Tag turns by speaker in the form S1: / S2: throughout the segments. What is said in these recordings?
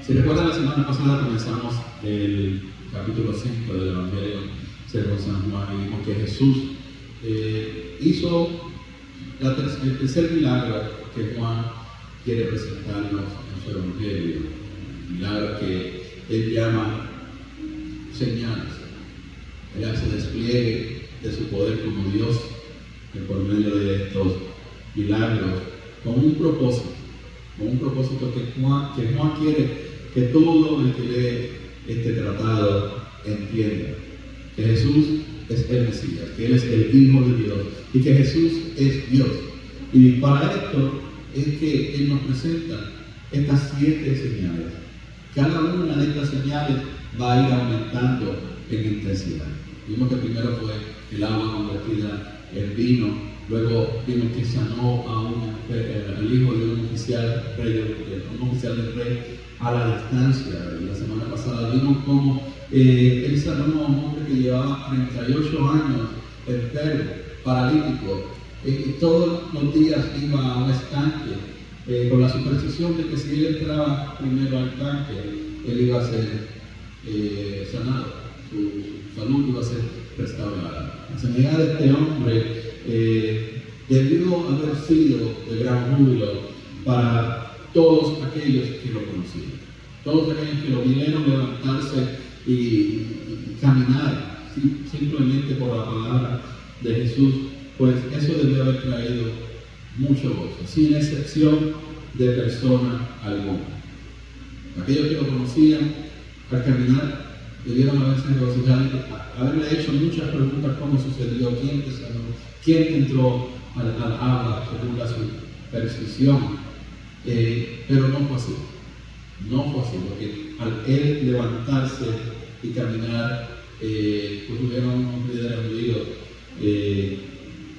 S1: Si recuerdan, la semana pasada comenzamos el capítulo 5 del Evangelio según San Juan y vimos que Jesús hizo el tercer milagro que Juan quiere presentarnos en su Evangelio. Milagro que él llama señales. Él hace despliegue de su poder como Dios por medio de estos milagros con un propósito que Juan quiere que todo el que lee este tratado entienda que Jesús es el Mesías, que Él es el Hijo de Dios y que Jesús es Dios. Y para esto es que Él nos presenta estas 7 señales. Cada una de estas señales va a ir aumentando en intensidad. Vimos que primero fue el agua convertida en vino, luego vimos que sanó al hijo de un oficial del rey a la distancia. La semana pasada vimos cómo él sanó a un hombre que llevaba 38 años enfermo, paralítico, y todos los días iba a un estanque con la superstición de que si él entraba primero al tanque, él iba a ser sanado, su salud iba a ser restaurada. La sanidad de este hombre debió haber sido de gran júbilo para todos aquellos que lo conocían, todos aquellos que lo vieron levantarse y caminar simplemente por la palabra de Jesús. Pues eso debió haber traído mucho gozo, sin excepción de persona alguna. Aquellos que lo conocían, al caminar, debieron haberse regocijado, haberle hecho muchas preguntas: ¿cómo sucedió? ¿Quién te sanó? ¿Quién entró al agua según la superstición? Pero no fue así. No fue así, porque al él levantarse y caminar, pues hubieron unos líderes judíos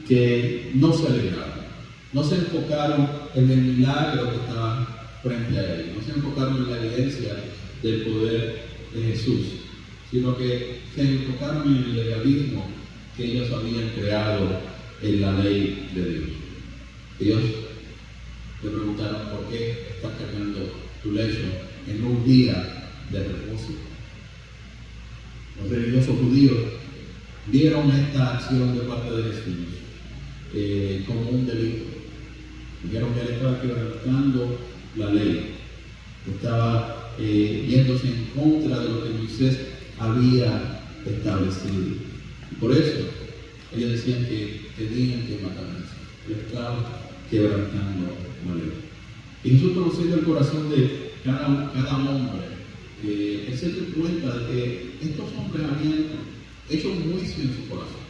S1: que no se alegraron, no se enfocaron en el milagro que estaba frente a él, no se enfocaron en la evidencia del poder de Jesús, sino que se enfocaron en el legalismo que ellos habían creado en la ley de Dios. Ellos le preguntaron: ¿por qué estás cargando tu lecho en un día de reposo? Los religiosos judíos vieron esta acción de parte de Jesús como un delito. Vieron que él estaba quebrantando la ley, estaba yéndose en contra de lo que Moisés había establecido. Y por eso ellos decían que tenían que matar a Jesús. Él estaba quebrantando la ley. Y Jesús, conociendo el corazón de cada hombre, él se dio cuenta de que estos hombres habían hecho un juicio en su corazón.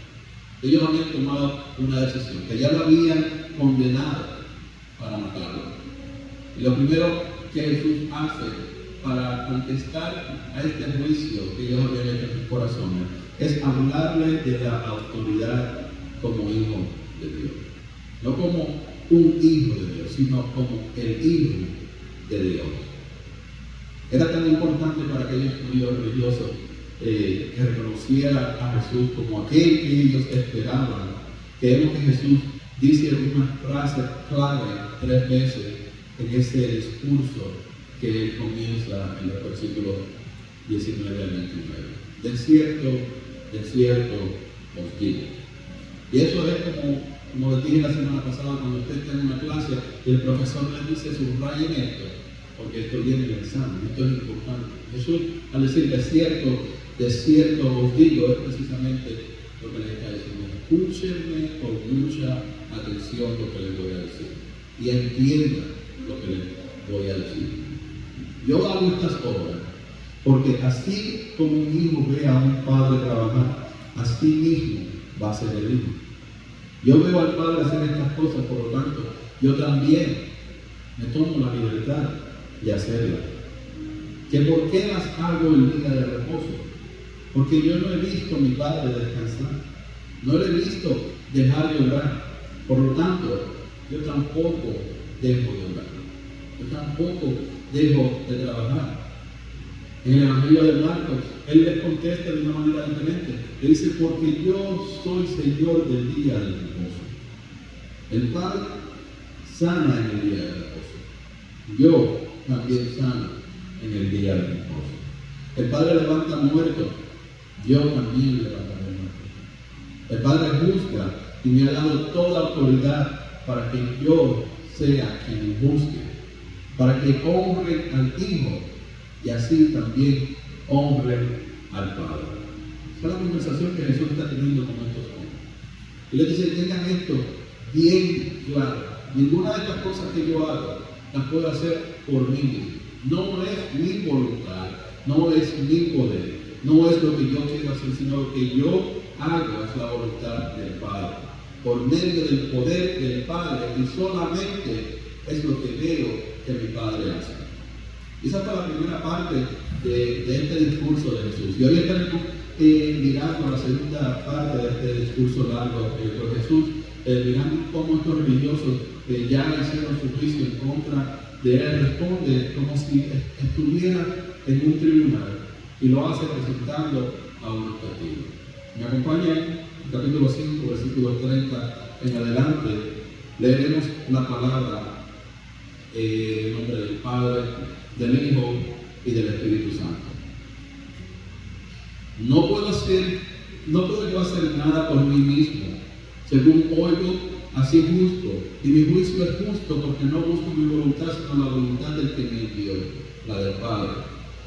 S1: Ellos habían tomado una decisión, que ya lo habían condenado para matarlo. Y lo primero que Jesús hace para contestar a este juicio que ellos habían hecho en sus corazones es hablarle de la autoridad como hijo de Dios. No como un hijo de Dios, sino como el hijo de Dios. Era tan importante para aquellos judíos religiosos que reconociera a Jesús como aquel que ellos esperaban, que vemos que Jesús dice una frase clave 3 veces en ese discurso que él comienza en los versículos 19 al 29. De cierto os digo. Y eso es como les dije la semana pasada, cuando usted está en una clase y el profesor le dice: subrayen esto, porque esto viene en el examen, esto es importante. Jesús, al decir de cierto os digo, es precisamente lo que le está diciendo. Escúchenme con mucha atención lo que les voy a decir y entiendan lo que les voy a decir. Yo hago estas obras porque así como un hijo ve a un padre trabajar, así mismo va a ser el hijo. Yo veo al Padre hacer estas cosas, por lo tanto, yo también me tomo la libertad de hacerlas. ¿Que por qué las hago el día de reposo? Porque yo no he visto a mi Padre descansar, no le he visto dejar de orar. Por lo tanto, yo tampoco dejo de orar, yo tampoco dejo de trabajar. En el Evangelio de Marcos, él les contesta de una manera diferente. Le dice: porque yo soy Señor del día del reposo. El Padre sana en el día del reposo. Yo también sano en el día del reposo. El Padre levanta muertos, yo también levantaré muertos. El Padre juzga y me ha dado toda autoridad para que yo sea quien juzgue, para que honren al Hijo y así también honren al Padre. Esa es la conversación que Jesús está teniendo con estos hombres. Y les dice, tengan esto bien claro. Ninguna de estas cosas que yo hago las puedo hacer por mí mismo. No es mi voluntad, no es mi poder, no es lo que yo quiero hacer, sino lo que yo hago es la voluntad del Padre. Por medio del poder del Padre, y solamente es lo que veo que mi Padre hace. Y esa fue la primera parte de este discurso de Jesús. Y hoy estaremos mirando la segunda parte de este discurso largo por Jesús, mirando cómo estos religiosos ya hicieron su juicio en contra de él, responde como si estuviera en un tribunal y lo hace presentando a unos testigos. Me acompaña capítulo 5, versículo 30 en adelante. Leeremos la palabra en nombre del Padre, del Hijo y del Espíritu Santo. No puedo yo hacer nada por mí mismo. Según oigo, así juzgo, y mi juicio es justo porque no busco mi voluntad, sino la voluntad del que me envió, la del Padre.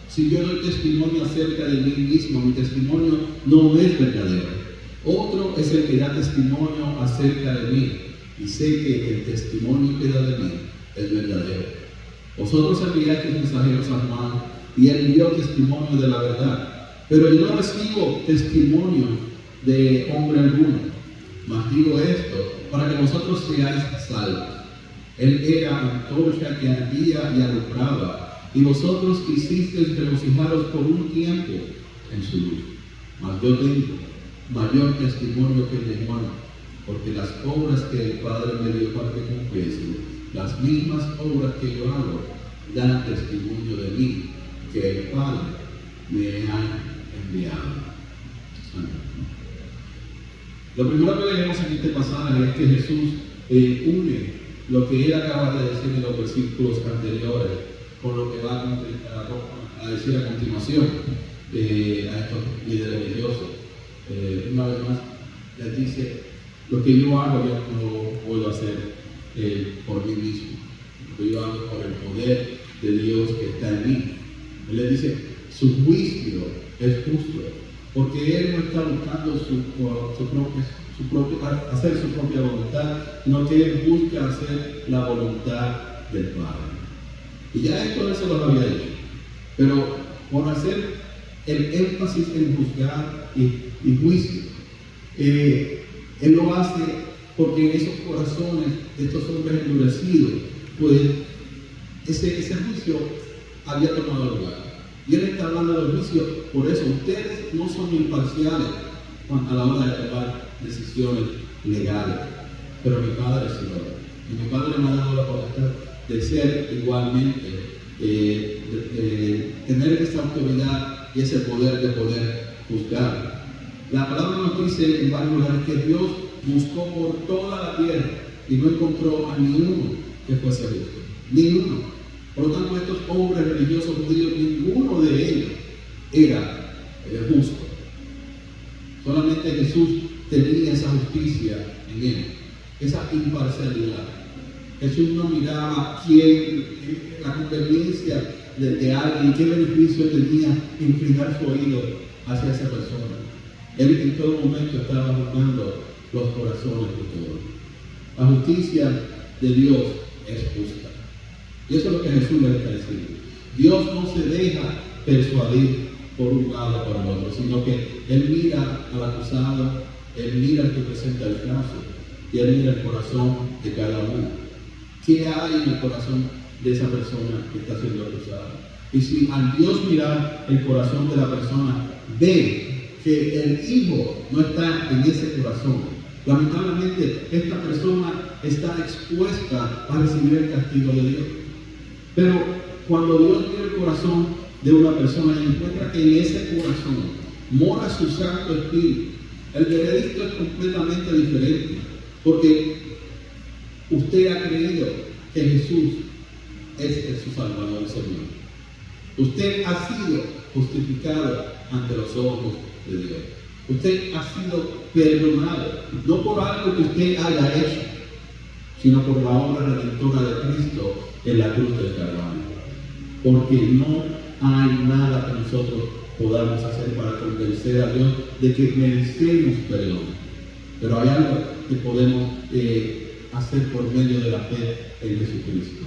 S1: Si yo doy testimonio acerca de mí mismo, mi testimonio no es verdadero. Otro es el que da testimonio acerca de mí, y sé que el testimonio que da de mí es verdadero. Vosotros enviasteis mensajeros a Juan, y él dio testimonio de la verdad. Pero yo no recibo testimonio de hombre alguno, mas digo esto para que vosotros seáis salvos. Él era antorcha que ardía y alumbraba, y vosotros quisisteis regocijaros por un tiempo en su luz. Mas yo tengo mayor testimonio que el de Juan, porque las obras que el Padre me dio para que cumpliese, las mismas obras que yo hago, dan testimonio de mí, que el Padre me ha enviado. Lo primero que leemos en este pasaje es que Jesús une lo que él acaba de decir en los versículos anteriores con lo que va a decir a continuación a estos líderes religiosos. Una vez más, les dice, lo que yo hago yo no puedo hacer por mí mismo. Lo que yo hago por el poder de Dios que está en mí. Él les dice, su juicio es justo, porque él no está buscando hacer su propia voluntad, sino que él busca hacer la voluntad del Padre. Y ya esto él se lo había dicho, pero por hacer el énfasis en juzgar y juicio, él lo hace porque en esos corazones de estos hombres endurecidos, pues ese juicio había tomado lugar. Y él está hablando del juicio, por eso ustedes no son imparciales a la hora de tomar decisiones legales, pero mi Padre sí lo es. Y mi Padre me ha dado la potestad de ser igualmente, tener esa autoridad y ese poder de poder juzgar. La palabra nos dice en varios lugares que Dios buscó por toda la tierra y no encontró a ninguno que fuese justo. Ninguno. Por lo tanto, estos hombres religiosos judíos, ninguno de ellos era justo. Solamente Jesús tenía esa justicia en él, esa imparcialidad. Jesús no miraba la conveniencia de alguien, qué beneficio tenía inclinar su oído hacia esa persona. Él en todo momento estaba buscando los corazones de todos. La justicia de Dios es justa. Y eso es lo que Jesús le está diciendo. Dios no se deja persuadir por un lado o por el otro, sino que Él mira al acusado, Él mira al que presenta el caso, y Él mira el corazón de cada uno. ¿Qué hay en el corazón de esa persona que está siendo acusada? Y si al Dios mirar el corazón de la persona, ve que el Hijo no está en ese corazón, lamentablemente esta persona está expuesta a recibir el castigo de Dios. Pero cuando Dios mira el corazón de una persona y encuentra que en ese corazón mora su Santo Espíritu, el veredicto es completamente diferente, porque usted ha creído que Jesús es su Salvador y Señor. Usted ha sido justificado ante los ojos de Dios. Usted ha sido perdonado, no por algo que usted haya hecho, sino por la obra redentora de Cristo en la cruz del Calvario. Porque no hay nada que nosotros podamos hacer para convencer a Dios de que merecemos perdón. Pero hay algo que podemos hacer por medio de la fe en Jesucristo.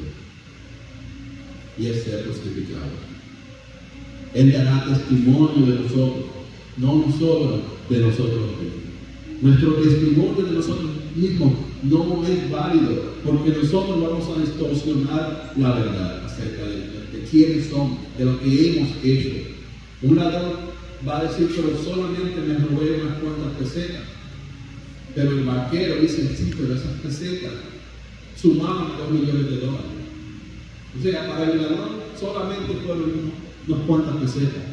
S1: Y es ser justificado. Él dará testimonio de nosotros, no nosotros de nosotros mismos. Nuestro testimonio de nosotros mismos no es válido, porque nosotros vamos a distorsionar la verdad acerca de quiénes somos, de lo que hemos hecho. Un ladrón va a decir, pero solamente me robé unas cuantas pesetas. Pero el banquero dice, sí, pero esas pesetas sumaban $2 millones. O sea, para el ladrón solamente fueron unas cuantas pesetas.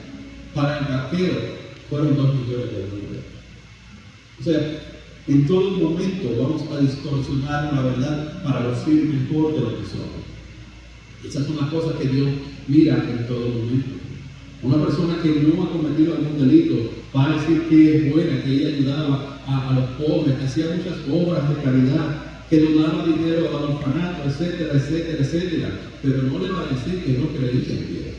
S1: Para el banquero fueron $2 millones. O sea, en todo momento vamos a distorsionar la verdad para lucir mejor de lo que somos. Esas son las cosas que Dios mira en todo momento. Una persona que no ha cometido algún delito va a decir que es buena, que ella ayudaba a los pobres, que hacía muchas obras de caridad, que donaba dinero al orfanato, etcétera, etcétera, etcétera. Pero no le va a decir que no creía en Dios.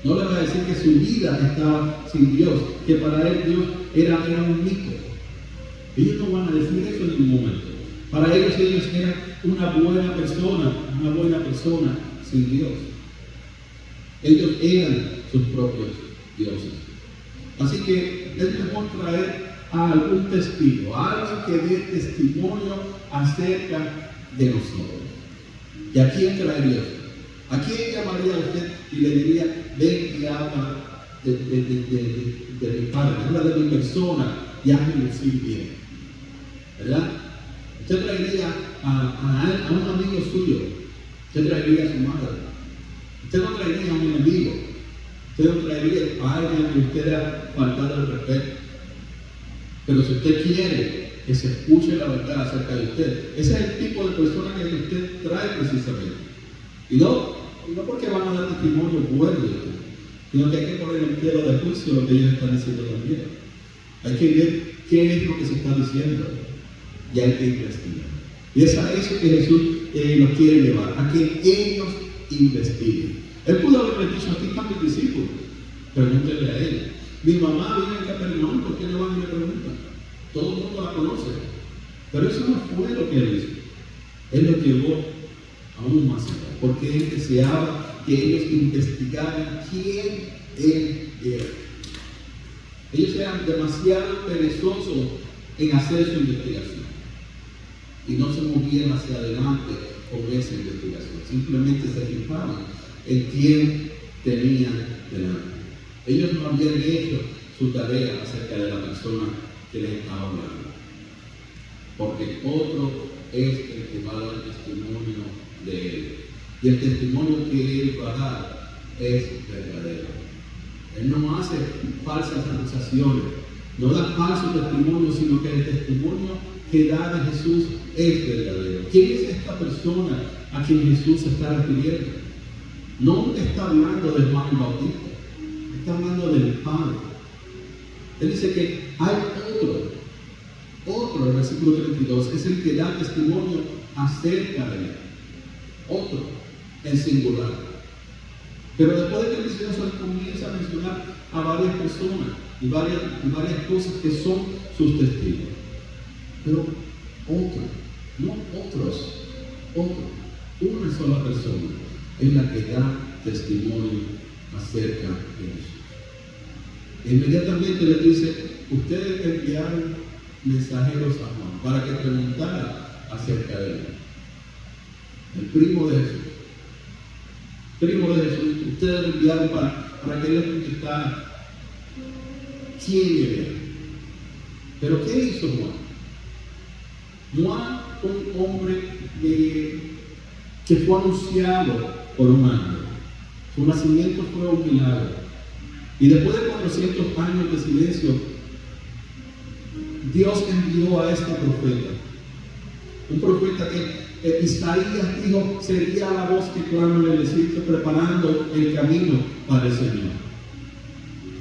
S1: No le va a decir que su vida estaba sin Dios, que para él Dios era un mito. Ellos no van a decir eso en ningún momento. Para ellos eran una buena persona sin Dios. Ellos eran sus propios dioses. Así que es mejor traer a algún testigo, a alguien que dé testimonio acerca de nosotros. ¿Y a quién traería usted? ¿A quién llamaría a usted y le diría, ven y habla de mi padre, habla de mi persona y hazme lucir bien? ¿Verdad? Usted traería a un amigo suyo, usted traería a su madre, usted no traería a un enemigo, usted no traería a alguien que usted ha faltado el respeto. Pero si usted quiere que se escuche la verdad acerca de usted, ese es el tipo de persona que usted trae precisamente. Y no porque van a dar testimonio bueno de usted, sino que hay que poner en tela de juicio lo que ellos están diciendo también. Hay que ver qué es lo que se está diciendo y hay que investigar. Y es a eso que Jesús nos quiere llevar, a que ellos investiguen. Él pudo haberle dicho, aquí están mis discípulos, pregúntenle a él. Mi mamá vive en Capernaum, ¿por qué no van y le preguntan? Todo el mundo la conoce. Pero eso no fue lo que él hizo. Él lo llevó aún más allá, porque él deseaba que ellos investigaran quién él era. Ellos eran demasiado perezosos en hacer su investigación y no se movían hacia adelante con esa investigación. Simplemente se fijaban en quién tenían delante. Ellos no habían hecho su tarea acerca de la persona que les estaba hablando, porque otro es el que va a dar testimonio de él, y el testimonio que él va a dar es verdadero. Él no hace falsas acusaciones, no da falso testimonio, sino que el testimonio que da de Jesús es verdadero. ¿Quién es esta persona a quien Jesús se está refiriendo? No está hablando de Juan el Bautista, está hablando del Padre. Él dice que hay otro, el versículo 32, es el que da testimonio acerca de él. Otro, en singular. Pero después de que el Señor comienza a mencionar a varias personas y varias cosas que son sus testigos. Pero otro, no otros, una sola persona es la que da testimonio acerca de Jesús. Inmediatamente le dice, ustedes enviaron mensajeros a Juan para que preguntara acerca de él. El primo de Jesús, ustedes lo enviaron para que él les contestara quién era. Pero ¿qué hizo Juan? Juan, un hombre que fue anunciado por un ángel. Su nacimiento fue un milagro. Y después de 400 años de silencio, Dios envió a este profeta. Un profeta Isaías dijo, sería la voz que clama en el desierto, preparando el camino para el Señor.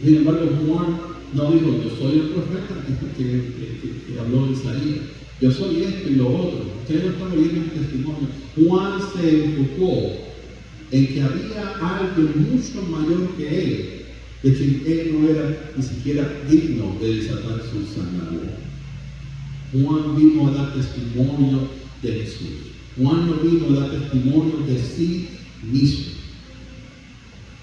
S1: Sin embargo, Juan no dijo, yo soy el profeta que habló de Isaías. Yo soy esto y lo otro. Ustedes no están oyendo mi testimonio. Juan se enfocó en que había alguien mucho mayor que él, de quien él no era ni siquiera digno de desatar su sandalias. Juan vino a dar testimonio de Jesús. Juan no vino a dar testimonio de sí mismo.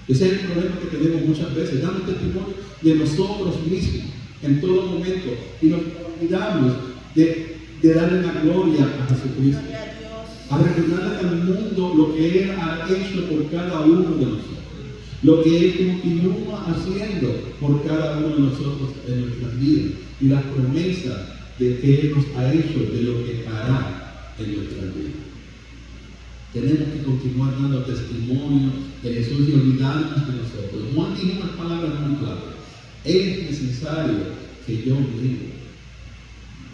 S1: Ese es el problema que tenemos muchas veces. Damos testimonio de nosotros mismos en todo momento y nos olvidamos de darle la gloria a Jesucristo. A recordarle al mundo lo que Él ha hecho por cada uno de nosotros. Lo que Él continúa haciendo por cada uno de nosotros en nuestras vidas. Y las promesas de que Él nos ha hecho, de lo que hará en nuestras vidas. Tenemos que continuar dando testimonio de Jesús y olvidarnos de nosotros. Juan dijo unas palabras muy claras. Es necesario que yo viva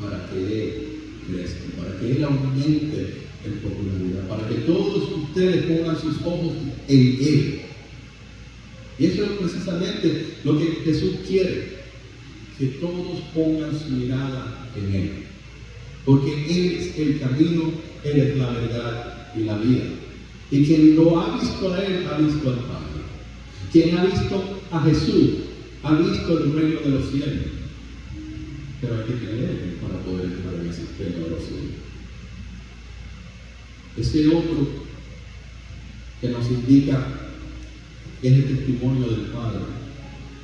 S1: para que Él crezca, para que Él aumente en popularidad, para que todos ustedes pongan sus ojos en Él. Y eso es precisamente lo que Jesús quiere, que todos pongan su mirada en Él. Porque Él es el camino, Él es la verdad y la vida. Y quien lo ha visto a Él, ha visto al Padre. Quien ha visto a Jesús, ha visto el reino de los cielos. Pero hay que creer para poder entrar en ese reino de los cielos. Ese otro que nos indica que es el testimonio del Padre,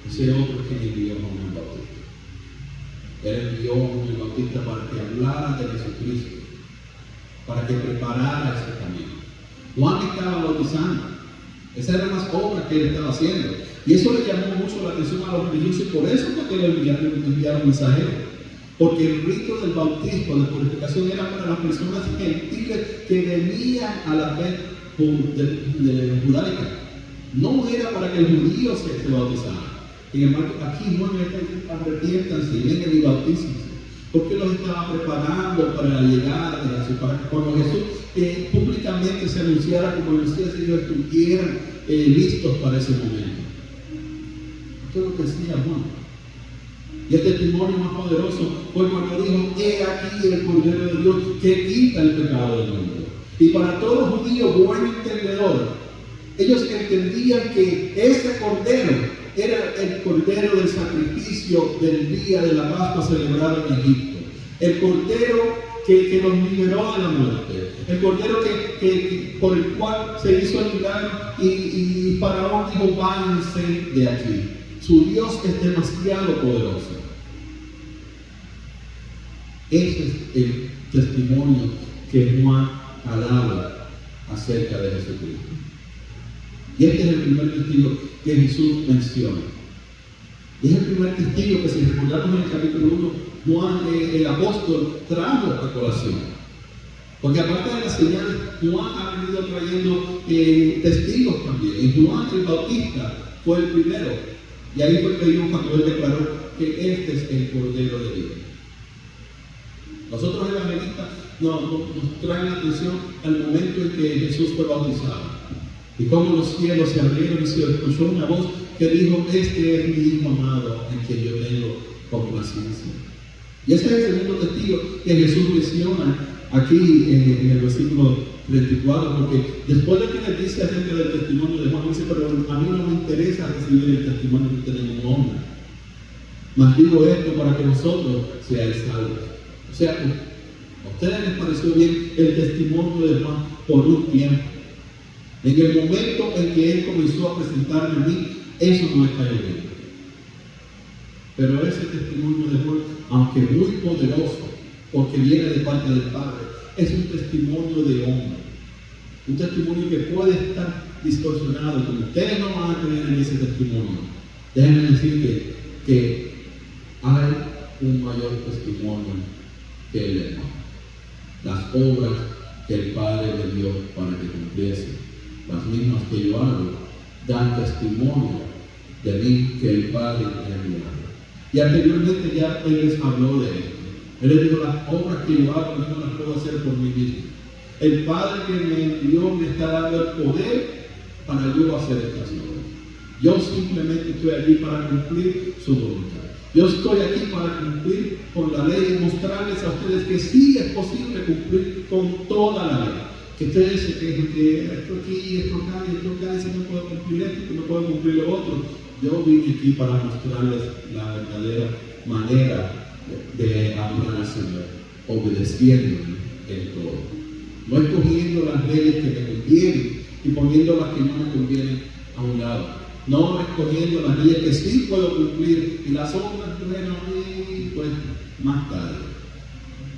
S1: ese otro es quien envió a Juan el Bautista. Él envió a Juan el Bautista para que hablara de Jesucristo, para que preparara ese camino. Juan estaba bautizando. Esas eran las obras que él estaba haciendo. Y eso le llamó mucho la atención a los religiosos y por eso fue que le enviaron mensajeros. Porque el rito del bautismo, de purificación, era para las personas gentiles que venían a la fe judaica. No era para que el judío se bautizara. Sin embargo, aquí no le arrepiéntanse y vengan y bautícense. Porque los estaba preparando para la llegada de Jesús, para que cuando Jesús públicamente se anunciara como el Mesías, ellos estuvieran listos para ese momento. Esto es lo que decía Juan. Y el testimonio más poderoso fue cuando dijo: he aquí el Cordero de Dios que quita el pecado del mundo. Y para todo judío buen entendedor, ellos entendían que ese Cordero era el Cordero del sacrificio del día de la Pascua celebrado en Egipto. El Cordero que nos liberó de la muerte. El Cordero por el cual se hizo el milagro y Faraón dijo: váyanse de aquí. Su Dios es demasiado poderoso. Ese es el testimonio que Juan hablaba acerca de Jesucristo. Y este es el primer testigo que Jesús menciona. Y es el primer testigo que, si recordamos en el capítulo 1, Juan, el apóstol, trajo a colación. Porque aparte de las señales, Juan ha venido trayendo testigos también. Y Juan el Bautista fue el primero. Y ahí fue que vimos cuando él declaró que este es el Cordero de Dios. Nosotros evangelistas nos traen la atención al momento en que Jesús fue bautizado. Y cómo los cielos se abrieron y se escuchó una voz que dijo: este es mi Hijo amado en quien yo tengo complacencia. Y ese es el segundo testigo que Jesús menciona aquí en el versículo 34, porque después de que le dice acerca del testimonio de Juan, dice: pero a mí no me interesa recibir el testimonio que usted en un hombre, mas digo esto para que vosotros seáis salvos. O sea, a ustedes les pareció bien el testimonio de Juan por un tiempo. En el momento en que él comenzó a presentarme a mí, eso no está bien. Pero ese testimonio de Juan, aunque muy poderoso, porque viene de parte del Padre, es un testimonio de hombre. Un testimonio que puede estar distorsionado. Como ustedes no van a creer en ese testimonio, déjenme decir que hay un mayor testimonio que el hermano. Las obras que el Padre le dio para que cumpliese, las mismas que yo hago, dan testimonio de mí que el Padre me ha enviado. Y anteriormente ya Él les habló de esto. Él les dijo: las obras que yo hago no las puedo hacer por mí mismo. El Padre que me envió me está dando el poder para yo hacer estas cosas. Yo simplemente estoy aquí para cumplir su voluntad. Yo estoy aquí para cumplir con la ley y mostrarles a ustedes que sí es posible cumplir con toda la ley. Que ustedes se quejen que esto aquí, esto acá, si no puedo cumplir esto, que no puedo cumplir lo otro. Yo vine aquí para mostrarles la verdadera manera de adorar al Señor, obedeciéndole en todo. No escogiendo las leyes que me convienen y poniendo las que no me convienen a un lado. No escogiendo las leyes que sí puedo cumplir y las otras, bueno, y pues más tarde.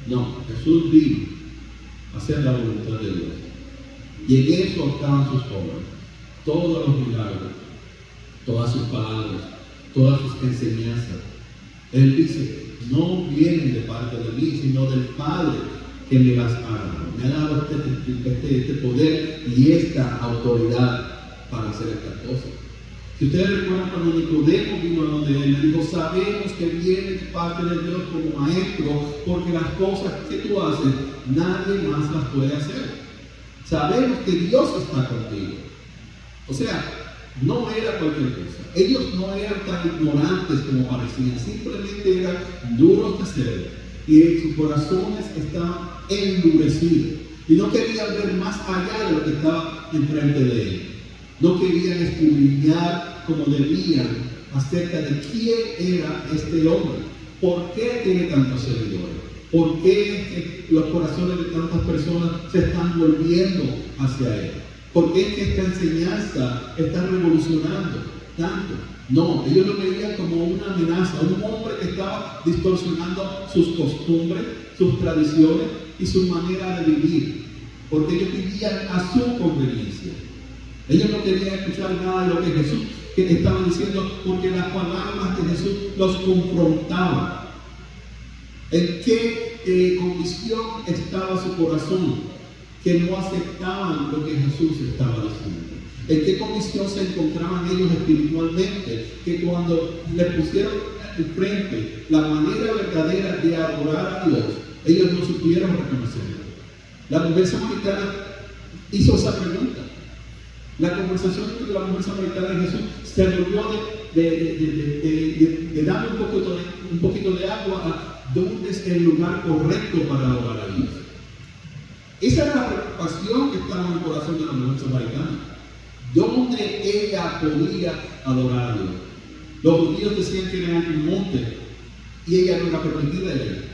S1: No, Jesús vino a hacer la voluntad de Dios. Y en eso estaban sus obras. Todos los milagros, todas sus palabras, todas sus enseñanzas. Él dice, no vienen de parte de mí, sino del Padre que me las ha dado. Me ha dado este poder y esta autoridad para hacer estas cosas. Si ustedes recuerdan cuando Nicodemo vino a donde él, le dijo, sabemos que viene de parte de Dios como maestro, porque las cosas que tú haces, nadie más las puede hacer. Sabemos que Dios está contigo. O sea, no era cualquier cosa. Ellos no eran tan ignorantes como parecían, simplemente eran duros de ser y sus corazones estaban endurecidos y no querían ver más allá de lo que estaba enfrente de ellos. No querían escudriñar como debían acerca de quién era este hombre, por qué tiene tantos seguidores, por qué los corazones de tantas personas se están volviendo hacia él, por qué es que esta enseñanza está revolucionando tanto. No, ellos lo veían como una amenaza, un hombre que estaba distorsionando sus costumbres, sus tradiciones y su manera de vivir, porque ellos vivían a su conveniencia. Ellos no querían escuchar nada de lo que Jesús estaba diciendo, porque las palabras de Jesús los confrontaban. ¿En qué condición estaba su corazón? Que no aceptaban lo que Jesús estaba diciendo. ¿En qué condición se encontraban ellos espiritualmente? Que cuando le pusieron enfrente la manera verdadera de adorar a Dios, ellos no supieron reconocerlo. La mujer samaritana hizo esa pregunta. La conversación entre la mujer samaritana y Jesús se volvió de darle un poquito de agua a dónde es el lugar correcto para adorar a Dios. Esa era la preocupación que estaba en el corazón de la mujer samaritana. ¿Dónde ella podía adorar a Dios? Los judíos decían que era en un monte y ella no era permitida de ir.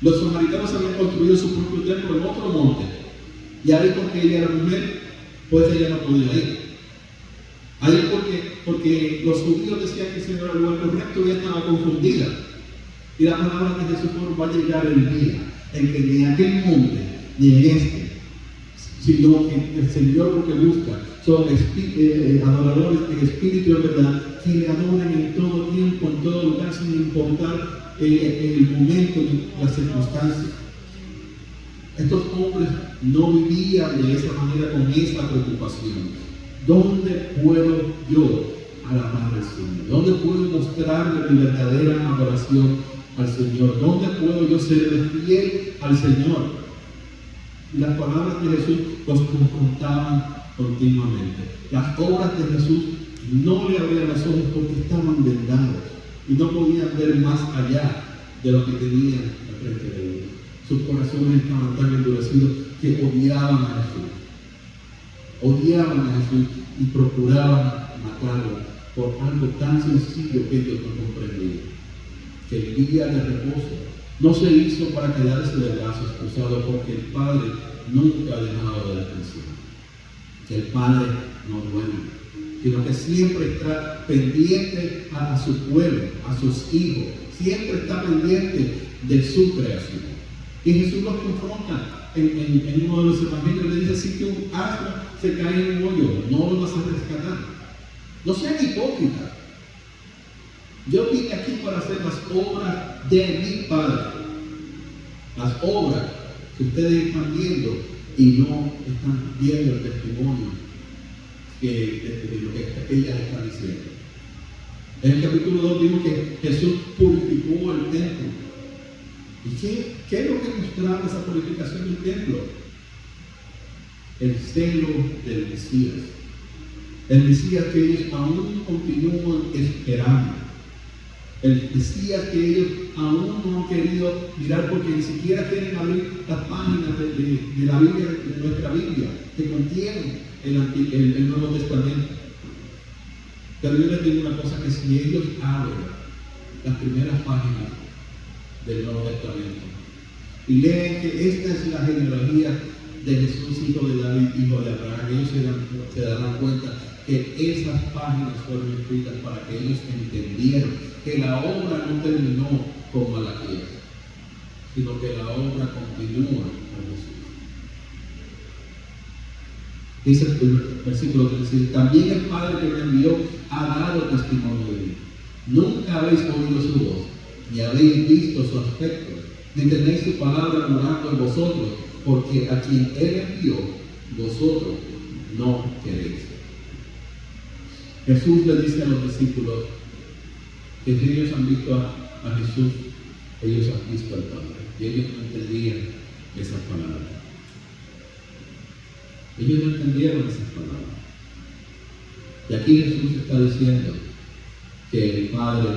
S1: Los samaritanos habían construido su propio templo en otro monte y ahí porque ella era mujer, pues ella no podía ir. Ahí porque los judíos decían que ese no era el lugar correcto y ella estaba confundida. Y la palabra de Jesús fue, va a llegar el día en que ni en aquel monte ni en este, sino que el Señor lo que busca son adoradores en espíritu y en verdad, que le adoren en todo tiempo, en todo lugar, sin importar el momento ni las circunstancias. Estos hombres no vivían de esa manera con esa preocupación. ¿Dónde puedo yo alabar al Señor? ¿Dónde puedo mostrarle mi verdadera adoración al Señor? ¿Dónde puedo yo ser fiel al Señor? Y las palabras de Jesús los confrontaban continuamente. Las obras de Jesús no le abrían los ojos porque estaban vendados y no podían ver más allá de lo que tenían al frente de ellos. Sus corazones estaban tan endurecidos que odiaban a Jesús. Odiaban a Jesús y procuraban matarlo por algo tan sencillo que ellos no comprendían. Que el día de reposo no se hizo para quedarse de brazos cruzados, porque el Padre nunca ha dejado de la atención. Que el Padre no duerme, sino que siempre está pendiente a su pueblo, a sus hijos. Siempre está pendiente de su creación. Y Jesús los confronta en uno de los evangelios. Le dice, si que un asno se cae en un hoyo, no lo vas a rescatar. No sean hipócritas. Yo vine aquí para hacer las obras de mi Padre. Las obras que ustedes están viendo y no están viendo el testimonio de lo que ella está diciendo. En el capítulo 2 vimos que Jesús purificó el templo. ¿Y qué es lo que mostraba esa purificación del templo? el celo del Mesías. El Mesías que ellos aún continúan esperando. El Mesías que ellos aún no han querido mirar porque ni siquiera quieren abrir las páginas de la Biblia, de nuestra Biblia, que contienen el Nuevo Testamento. Pero yo les digo una cosa, que si ellos abren las primeras páginas del Nuevo Testamento y leen que esta es la genealogía de Jesús, hijo de David, hijo de Abraham, ellos se darán cuenta que esas páginas fueron escritas para que ellos entendieran que la obra no terminó con Malaquías, sino que la obra continúa con Jesús. Dice el versículo 13: también el Padre que me envió ha dado testimonio de mí. Nunca habéis oído su voz, ni habéis visto su aspecto, ni tenéis su palabra morando en vosotros, porque a quien Él envió, vosotros no queréis. Jesús le dice a los discípulos que si ellos han visto a Jesús, ellos han visto al Padre. Y ellos no entendían esas palabras. Ellos no entendieron esas palabras. Y aquí Jesús está diciendo que el Padre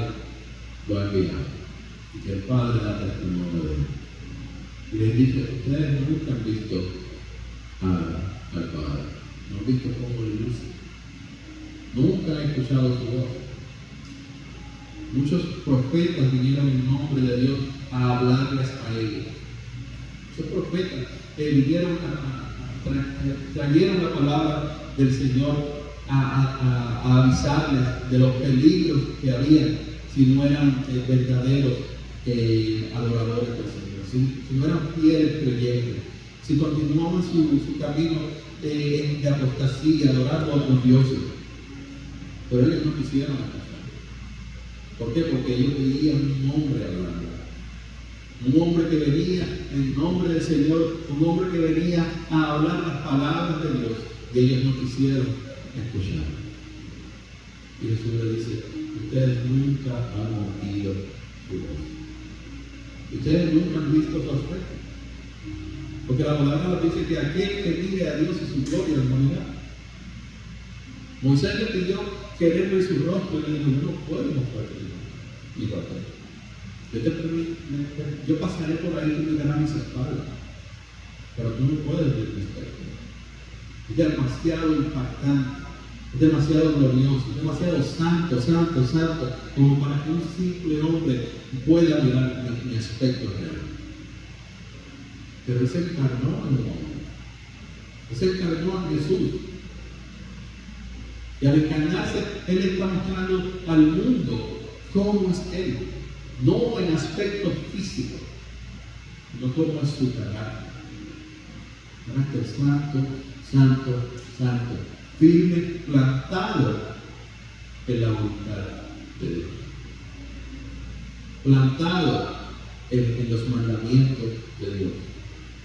S1: lo ha enviado y que el Padre da testimonio de él. Y les dice: ustedes nunca han visto al Padre, no han visto cómo le luce, nunca han escuchado su voz. Muchos profetas vinieron en nombre de Dios a hablarles a ellos. Muchos profetas vinieron trajeron la palabra del Señor a avisarles de los peligros que había si no eran verdaderos adoradores del Señor, si no eran fieles creyentes, si continuaban su camino de apostasía, adorando a otros dioses. Pero ellos no quisieron escuchar. ¿Por qué? Porque ellos veían un hombre hablando. Un hombre que venía en nombre del Señor, un hombre que venía a hablar las palabras de Dios, y ellos no quisieron escuchar. Y Jesús le dice: ustedes nunca han oído su voz. Ustedes nunca han visto su aspecto. Porque la palabra nos dice que aquel que mire a Dios y su gloria no mirá. Moisés le pidió querer ver su rostro y le dijo: no puedo mostrarte mi rostro. Yo pasaré por ahí y me darán mis espaldas, pero tú no puedes ver mi espalda. Es demasiado impactante, es demasiado glorioso, es demasiado santo, como para que un simple hombre pueda mirar mi aspecto real. Pero Él se encarnó en un hombre, Él se encarnó en Jesús. Y al encarnarse, Él está mostrando al mundo cómo es Él. No en aspecto físico, no como es su carácter. Carácter santo, firme, plantado en la voluntad de Dios. Plantado en los mandamientos de Dios,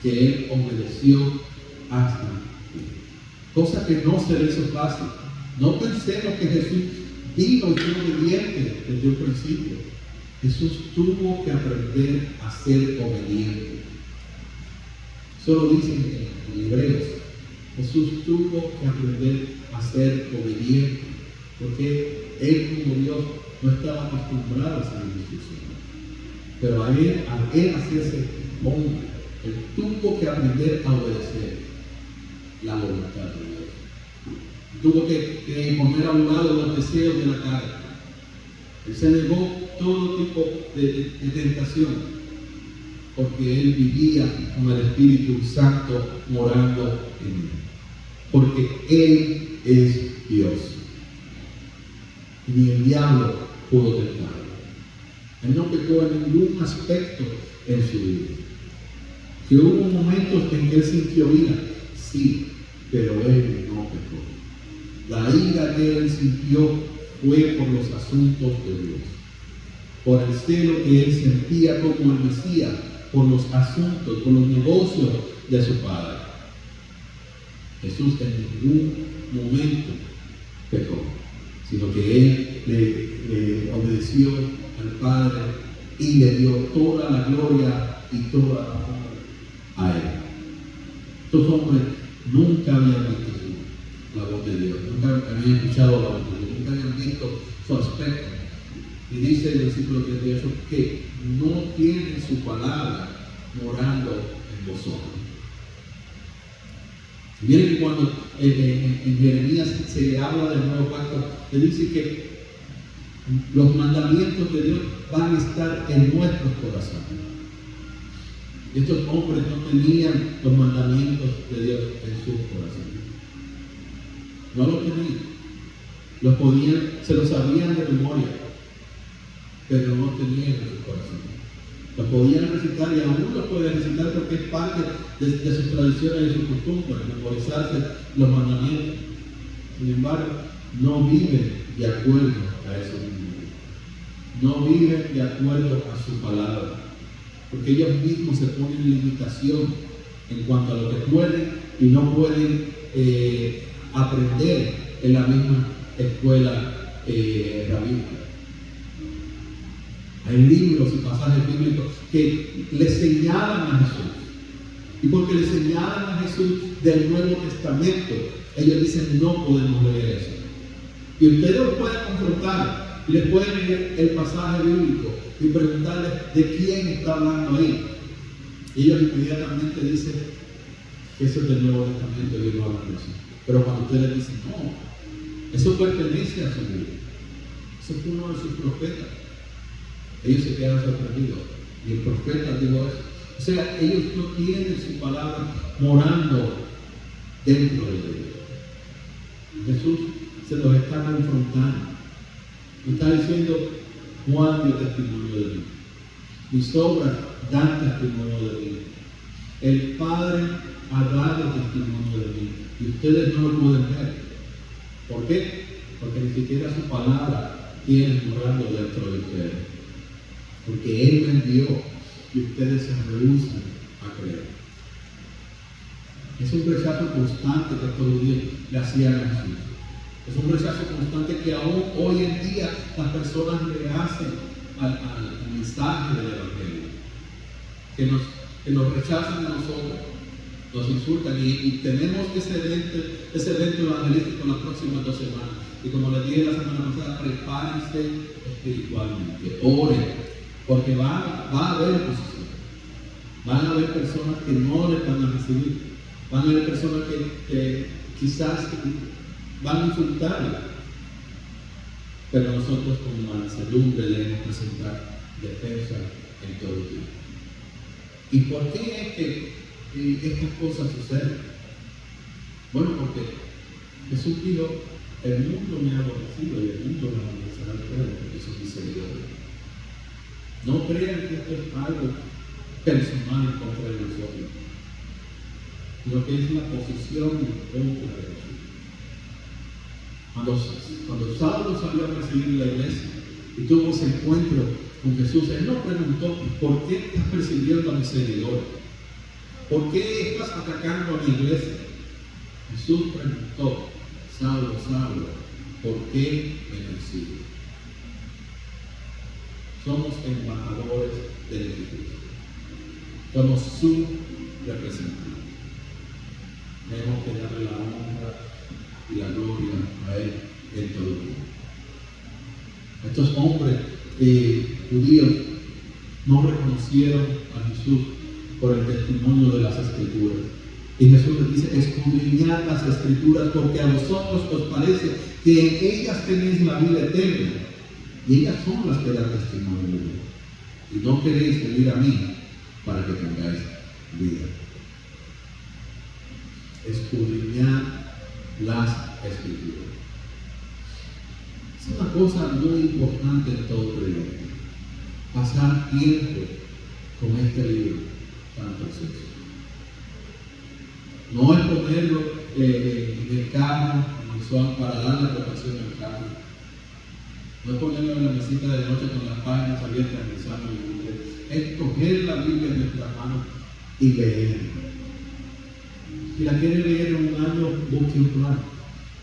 S1: que Él obedeció hasta el fin. Cosa que no se le hizo fácil. No pensemos que Jesús vino y fue obediente desde un principio. Jesús tuvo que aprender a ser obediente. Eso lo dicen en Hebreos. Jesús tuvo que aprender a ser obediente, porque Él como Dios no estaba acostumbrado a ser instrucciones. Pero al Él hacerse hombre, Él tuvo que aprender a obedecer la voluntad de Dios. Tuvo que poner a un lado los deseos de la carne. Él se negó todo tipo de tentación, porque Él vivía con el Espíritu Santo morando en Él. Porque Él es Dios. Ni el diablo pudo tentarlo. Él no pecó en ningún aspecto en su vida. Que hubo momentos en que Él sintió ira, sí, pero Él no pecó. La ira que Él sintió fue por los asuntos de Dios, por el celo que Él sentía como el Mesías, por los asuntos, por los negocios de su Padre. Jesús en ningún momento pecó, sino que Él le obedeció al Padre y le dio toda la gloria y toda la honra a Él. Estos hombres nunca habían visto la voz de Dios, nunca habían escuchado la voz de Dios, nunca habían visto su aspecto. Y dice el versículo 38 que no tienen su palabra morando en vosotros. Miren que cuando en Jeremías se le habla del nuevo pacto, le dice que los mandamientos de Dios van a estar en nuestros corazones. Y estos hombres no tenían los mandamientos de Dios en sus corazones. No los tenían. Se los sabían de memoria, pero no tenían en sus corazones. Los podían recitar y aún los pueden recitar porque es parte de sus tradiciones y sus costumbres, memorizarse los mandamientos. Sin embargo, no viven de acuerdo a eso mismo. No viven de acuerdo a su palabra. Porque ellos mismos se ponen limitación en cuanto a lo que pueden y no pueden aprender en la misma escuela rabínica. Hay libros y pasajes bíblicos que le señalan a Jesús. Y porque le señalan a Jesús del Nuevo Testamento, ellos dicen no podemos leer eso. Y ustedes lo pueden confrontar y les pueden leer el pasaje bíblico y preguntarles de quién está hablando ahí. Y ellos inmediatamente dicen que eso es del Nuevo Testamento y ellos no hablan de eso. Pero cuando ustedes les dicen no, eso pertenece a su Biblia. Eso fue uno de sus profetas. Ellos se quedan sorprendidos. Y el profeta dijo eso. O sea, ellos no tienen su palabra morando dentro de ellos. Jesús se los está confrontando. Está diciendo, Juan dio testimonio de mí. Mis obras dan testimonio de mí. El Padre ha dado testimonio de mí. Y ustedes no lo pueden ver. ¿Por qué? Porque ni siquiera su palabra tiene morando dentro de ustedes. Porque Él me envió y ustedes se rehusan a creer. Es un rechazo constante que estos judíos le hacían a Jesús. Es un rechazo constante que aún hoy en día las personas le hacen al mensaje del Evangelio. Que nos rechazan a nosotros, nos insultan y tenemos ese evento evangelístico en las próximas 2 semanas. Y como les dije la semana pasada, prepárense espiritualmente, oren. Porque va a haber oposición. Van a haber personas que no les van a recibir. Van a haber personas que quizás van a insultarle. Pero nosotros con mansedumbre debemos presentar defensa en todo el tiempo. ¿Y por qué es que estas cosas suceden? Bueno, porque Jesús dijo, el mundo me ha aborrecido y el mundo me aborrecerá porque son mis seguidores. No crean que esto es algo personal en contra de nosotros, sino que es la posición en contra de nosotros. Cuando Saulo salió a recibir la iglesia y tuvo ese encuentro con Jesús, él no preguntó, ¿por qué estás persiguiendo a mis seguidores? ¿Por qué estás atacando a mi iglesia? Jesús preguntó, Saulo, Saulo, ¿por qué me persigues? Somos embajadores de Jesús. Somos su representante. Tenemos que darle la honra y la gloria a Él en todo el tiempo. Estos hombres judíos no reconocieron a Jesús por el testimonio de las Escrituras. Y Jesús les dice, escudriñad las Escrituras porque a vosotros os parece que en ellas tenéis la vida eterna. Y ellas son las que dan testimonio de mí. Y no queréis venir a mí para que tengáis vida. Escudriñad las Escrituras. Es una cosa muy importante en todo creyente. Pasar tiempo con este libro tan precioso. No es ponerlo en el carro para darle protección al carro. No es ponerlo en la mesita de noche con las páginas abiertas en el Salmo libre. Es coger la Biblia en nuestras manos y leerla. Si la quiere leer en un año, busque un plan.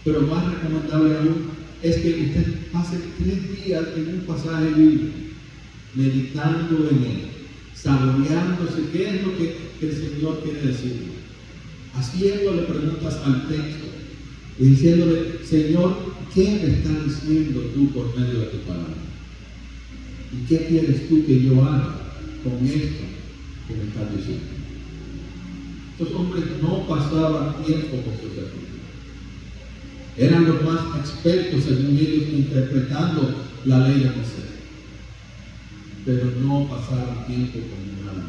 S1: Pero más recomendable aún es que usted pase 3 días en un pasaje bíblico, meditando en él, saboreándose qué es lo que el Señor quiere decir. haciéndole preguntas al texto y diciéndole: Señor, ¿qué me estás diciendo tú por medio de tu palabra? ¿Y qué quieres tú que yo haga con esto que me estás diciendo? Estos hombres no pasaban tiempo con sus escrituras. Eran los más expertos, según ellos, interpretando la ley de Moisés. Pero no pasaron tiempo con nada.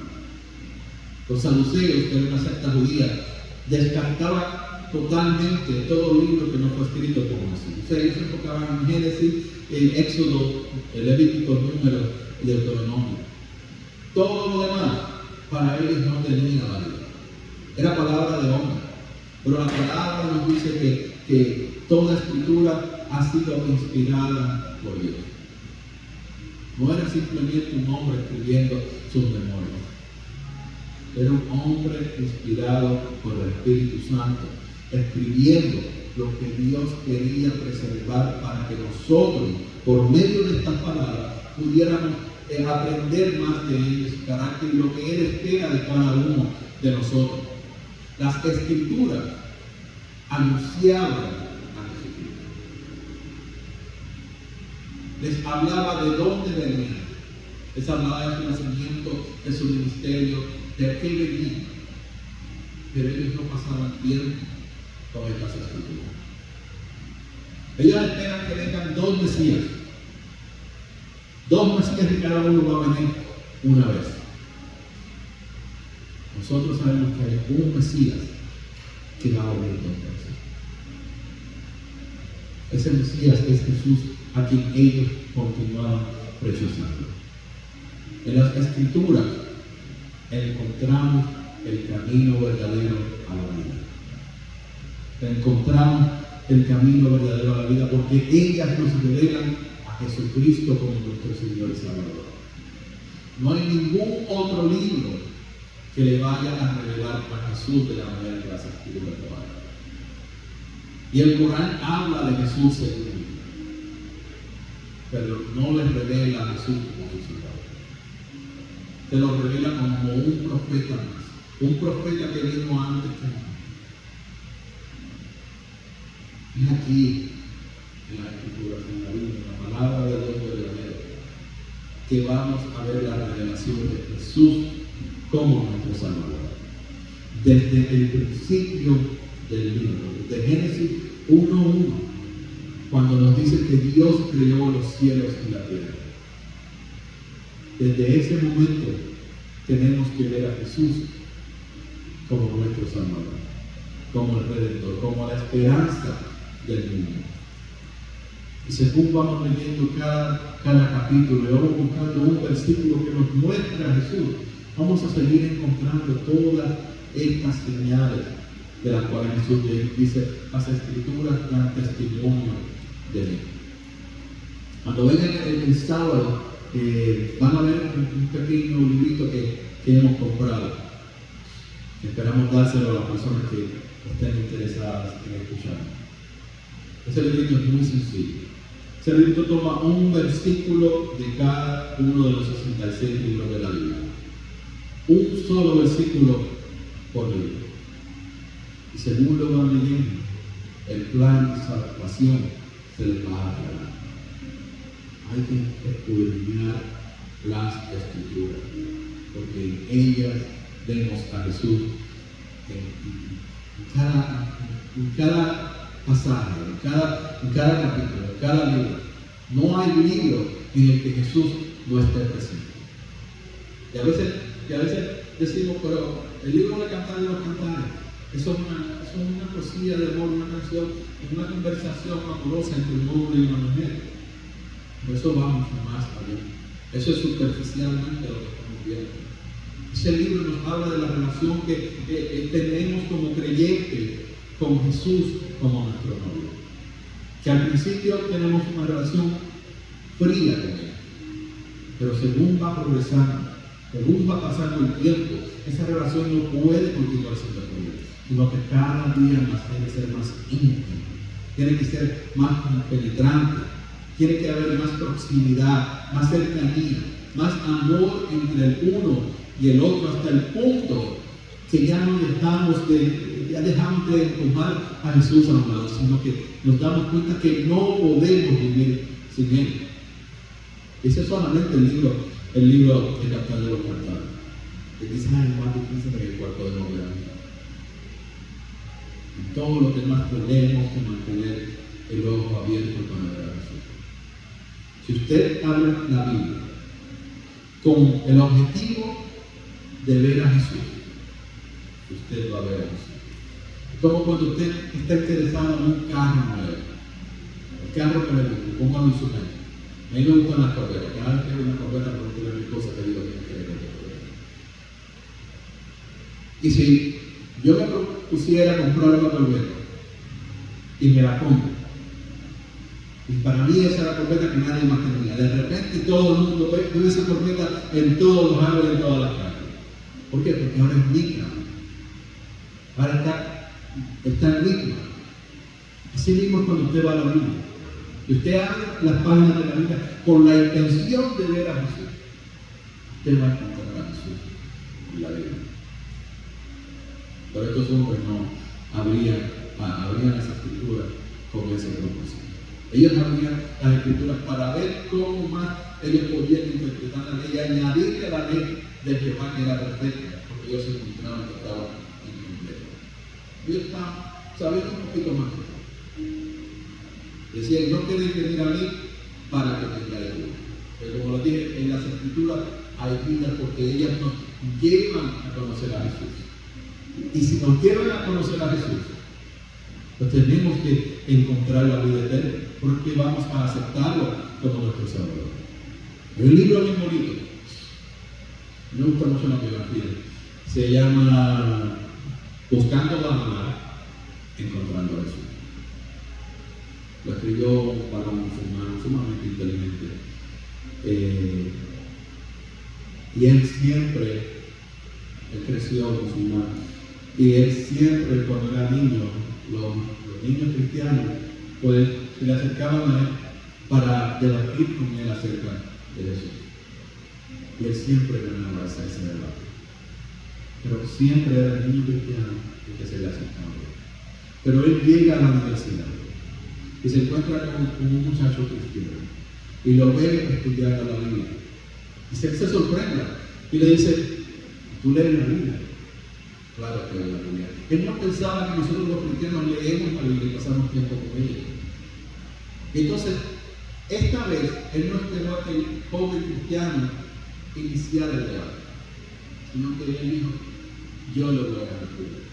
S1: Los saduceos, que era una secta judía, descartaban totalmente todo libro que no fue escrito por Moisés. O sea, ellos se enfocaban en Génesis, Éxodo, Levítico, Números y Deuteronomio. Todo lo demás para ellos no tenía valor. Era palabra de hombre. Pero la palabra nos dice que toda escritura ha sido inspirada por Dios. No era simplemente un hombre escribiendo sus memorias. Era un hombre inspirado por el Espíritu Santo, escribiendo lo que Dios quería preservar para que nosotros, por medio de estas palabras, pudiéramos aprender más de Él, su carácter y lo que Él espera de cada uno de nosotros. Las Escrituras anunciaban a Jesucristo. Les hablaba de dónde venía. Les hablaba de su nacimiento, de su ministerio, de qué venía. Pero ellos no pasaban tiempo con estas escrituras. Ellos esperan que vengan dos Mesías. Dos Mesías y cada uno va a venir una vez. Nosotros sabemos que hay un Mesías que va a venir dos veces. Ese Mesías es Jesús, a quien ellos continuaban precisando. En las Escrituras encontramos el camino verdadero a la vida. Encontramos el camino verdadero a la vida porque ellas nos revelan a Jesucristo como nuestro Señor y Salvador. No hay ningún otro libro que le vaya a revelar a Jesús de la manera que las Escrituras lo hagan. Y el Corán habla de Jesús según él, pero no le revela a Jesús como su Salvador. Se lo revela como un profeta más, un profeta que vino antes que nosotros. Es aquí, en la Escritura, en la Biblia, en la palabra de Dios verdadero, que vamos a ver la revelación de Jesús como nuestro Salvador. Desde el principio del libro, de Génesis 1:1, cuando nos dice que Dios creó los cielos y la tierra. Desde ese momento tenemos que ver a Jesús como nuestro Salvador, como el Redentor, como la esperanza del mundo. Y según vamos leyendo cada capítulo, y vamos buscando un versículo que nos muestra a Jesús, vamos a seguir encontrando todas estas señales de las cuales Jesús dice: las Escrituras dan testimonio de mí. Cuando vengan el sábado, van a ver un pequeño librito que hemos comprado. Esperamos dárselo a las personas que estén interesadas en escuchar. Ese librito es muy sencillo. Ese librito toma un versículo de cada uno de los 66 libros de la Biblia. Un solo versículo por libro. Y según lo van leyendo, el plan de salvación se les va a aclarar. Hay que escudriñar las Escrituras, porque en ellas vemos a Jesús en cada pasaje, en cada capítulo, en cada libro. No hay libro en el que Jesús no esté presente. Y a veces decimos: pero el libro de Cantares de los Cantares, eso es una poesía de amor, una canción, una conversación amorosa entre un hombre y una mujer. Por eso va mucho más allá. Eso es superficialmente lo que estamos viendo. Ese libro nos habla de la relación que tenemos como creyentes con Jesús como nuestro novio. Que al principio tenemos una relación fría con Él, pero según va progresando, según va pasando el tiempo, esa relación no puede continuar siendo fría, sino que cada día más tiene que ser más íntima, tiene que ser más penetrante, tiene que haber más proximidad, más cercanía, más amor entre el uno y el otro, hasta el punto que ya dejamos de empujar a Jesús a un lado, sino que nos damos cuenta que no podemos vivir sin Él. Ese es solamente el libro de Cantar de los Cantares. Que dice, ay, más difícil que el cual podemos ver a mí. Y todo lo demás tenemos que mantener el ojo abierto para ver a Jesús. Si usted abre la Biblia con el objetivo de ver a Jesús, usted va a ver a Jesús. Es como cuando usted está interesado en un carro nuevo. El carro que me gusta, póngalo en su mente. A mí me gustan las corbetas. Cada vez que veo una corbeta, no quiero mi cosa que digo que quiere comprar. Y si yo me propusiera comprar una corbeta y me la compro, y para mí esa era la corbeta que nadie más tenía, de repente todo el mundo ve esa corbeta en todos los árboles, en todas las calles. ¿Por qué? Porque ahora es mi carro. Ahora está en mi carro. Así mismo es cuando usted va a la Biblia. Y usted abre las páginas de la Biblia con la intención de ver a Jesús, usted va a encontrar a Jesús en la Biblia. Pero estos hombres no abrían las escrituras con ese propósito. Ellos abrían las escrituras para ver cómo más ellos podían interpretar la ley y añadirle a la ley de Jehová que era perfecta, porque ellos se encontraban que estaban incompletos. Ellos estaban sabiendo un poquito más. Decían, no queréis venir a mí para que tengáis vida. Pero como lo dije, en las escrituras hay vida porque ellas nos llevan a conocer a Jesús. Y si nos llevan a conocer a Jesús, pues tenemos que encontrar la vida eterna, porque vamos a aceptarlo como nuestro Salvador. El libro bien bonito, me gusta mucho la biografía, se llama Buscando la Verdad, Encontrando a Jesús. Lo escribió un varón musulmán sumamente inteligente. Y él creció musulmán. Y él siempre, cuando era niño, los niños cristianos, pues se le acercaban a él para debatir con él acerca de Jesús. Y él siempre ganaba ese debate. Pero siempre era el niño cristiano el que se le acercaba. Pero él llega a la universidad y se encuentra con un muchacho cristiano y lo ve estudiando la Biblia. Y se sorprende y le dice, ¿tú lees la Biblia? Claro que leo la Biblia. Él no pensaba que nosotros los cristianos leemos la Biblia y pasamos tiempo con ella. Entonces, esta vez, él no esperó a que el joven cristiano iniciara el debate, sino que él dijo, yo lo voy a responder.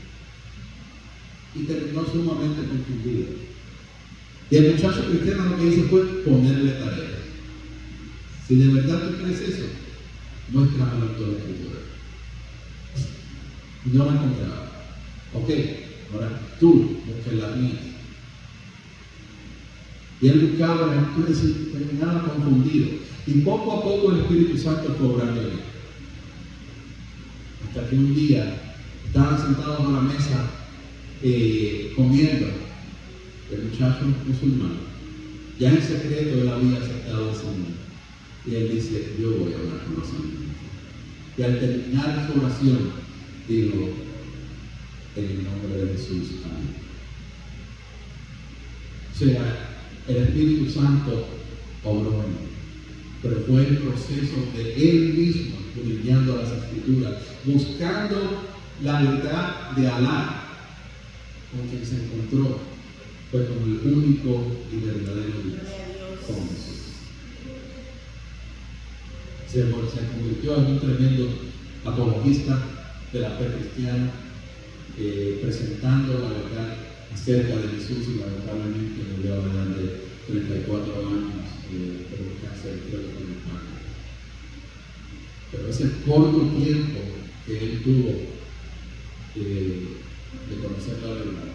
S1: Y terminó sumamente confundido. Y el muchacho cristiano lo que hizo fue ponerle tarea. Si de verdad tú crees eso, muéstrame toda la escritura. No la encontraba. Ok, ahora tú buscas las mías. Y él buscaba las escrituras y terminaba confundido. Y poco a poco el Espíritu Santo fue obrando en él. Hasta que un día estaban sentados a la mesa comiendo. El muchacho musulmán, ya en secreto él había aceptado al Señor. Y él dice, yo voy a hablar con los Señor. Y al terminar su oración, digo, en el nombre de Jesús, amén. O sea, el Espíritu Santo obró en él. Pero fue el proceso de él mismo, escudriñando las Escrituras, buscando la verdad de Alá, con quien se encontró. Fue con el único y verdadero Dios, con Jesús. Se convirtió en un tremendo apologista de la fe cristiana, presentando la verdad acerca de Jesús y lamentablemente murió a la edad de 34 años por un cáncer con el páncreas. Pero ese corto tiempo que él tuvo de conocer la verdad,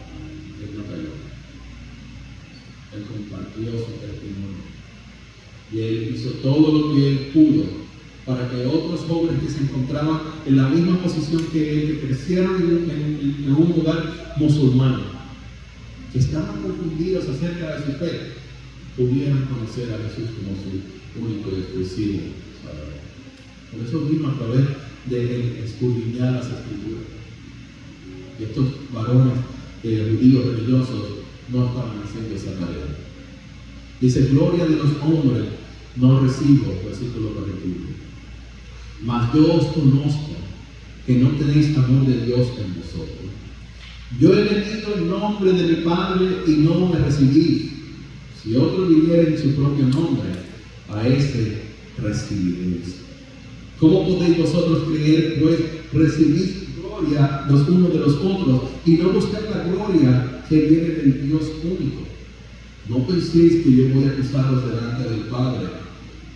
S1: él no cayó. Él compartió su testimonio y él hizo todo lo que él pudo para que otros jóvenes que se encontraban en la misma posición que él, que crecieron en un lugar musulmán, que estaban confundidos acerca de su fe, pudieran conocer a Jesús como su único y exclusivo Salvador. Por eso vino a través de escudriñar las Escrituras. Y estos varones judíos religiosos no estaban haciendo esa tarea. Dice, gloria de los hombres no recibo, versículo 41. Mas yo os conozco que no tenéis amor de Dios en vosotros. Yo he venido en nombre de mi Padre y no me recibís. Si otro viniera en su propio nombre, a ese recibiréis. ¿Cómo podéis vosotros creer, pues recibís gloria los unos de los otros y no buscar la gloria que viene del Dios único? No penséis que yo voy a acusaros delante del Padre.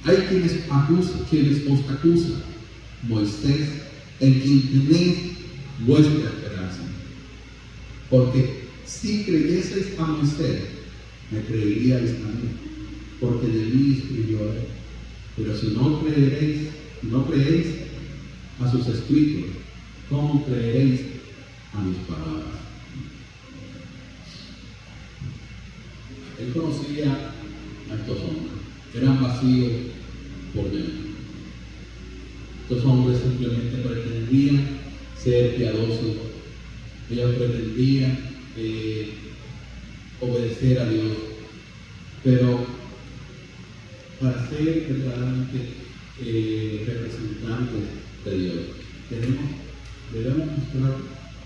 S1: Hay quienes os acusan, Moisés, en quien tenéis vuestra esperanza. Porque si creyeseis a Moisés, me creeríais a mí, porque de mí escribió él. Pero si no creéis a sus escritos, ¿cómo creeréis a mis palabras? Él conocía a estos hombres, eran vacíos por dentro. Estos hombres simplemente pretendían ser piadosos, ellos pretendían obedecer a Dios, pero para ser verdaderamente representantes de Dios, debemos mostrar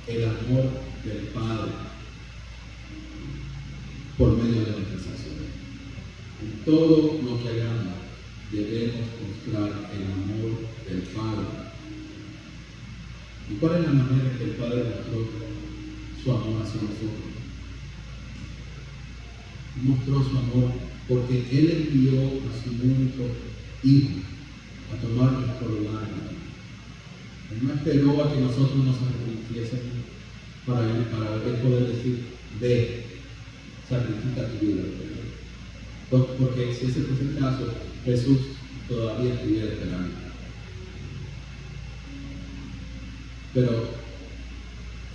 S1: el amor del Padre por medio de nuestras acciones. En todo lo que hagamos, debemos mostrar el amor del Padre. ¿Y cuál es la manera en que el Padre mostró su amor hacia nosotros? Mostró su amor porque Él envió a su único Hijo a tomar nuestro lugar. Él no esperó a que nosotros nos arrepintiésemos para Él poder decir, ve, sacrifica tu vida. Porque si ese fuese el caso, Jesús todavía estuviera esperando. Pero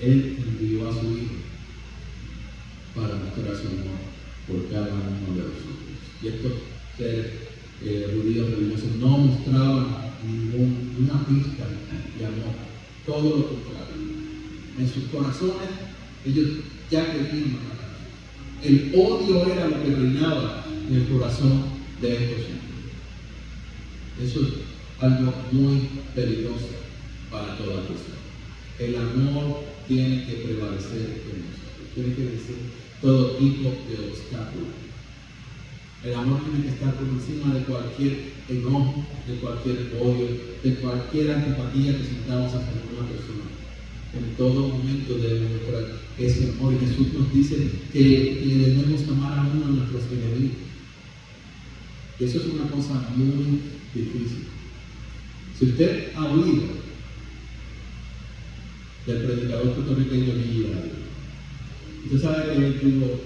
S1: Él envió a su Hijo para mostrar su amor por cada uno de nosotros. Y estos seres judíos religiosos no mostraban ninguna pista de amor, todo lo contrario. En sus corazones ellos ya querían matar. El odio era lo que reinaba en el corazón de estos hombres. Eso es algo muy peligroso para toda persona. El amor tiene que prevalecer en nosotros, tiene que vencer todo tipo de obstáculos. El amor tiene que estar por encima de cualquier enojo, de cualquier odio, de cualquier antipatía que sintamos hacia una persona. En todo momento debemos mostrar ese amor. Y Jesús nos dice que debemos amar a uno de nuestros enemigos. Y eso es una cosa muy difícil. Si usted ha oído del predicador puertorriqueño Guille Hidalgo, usted sabe que él tuvo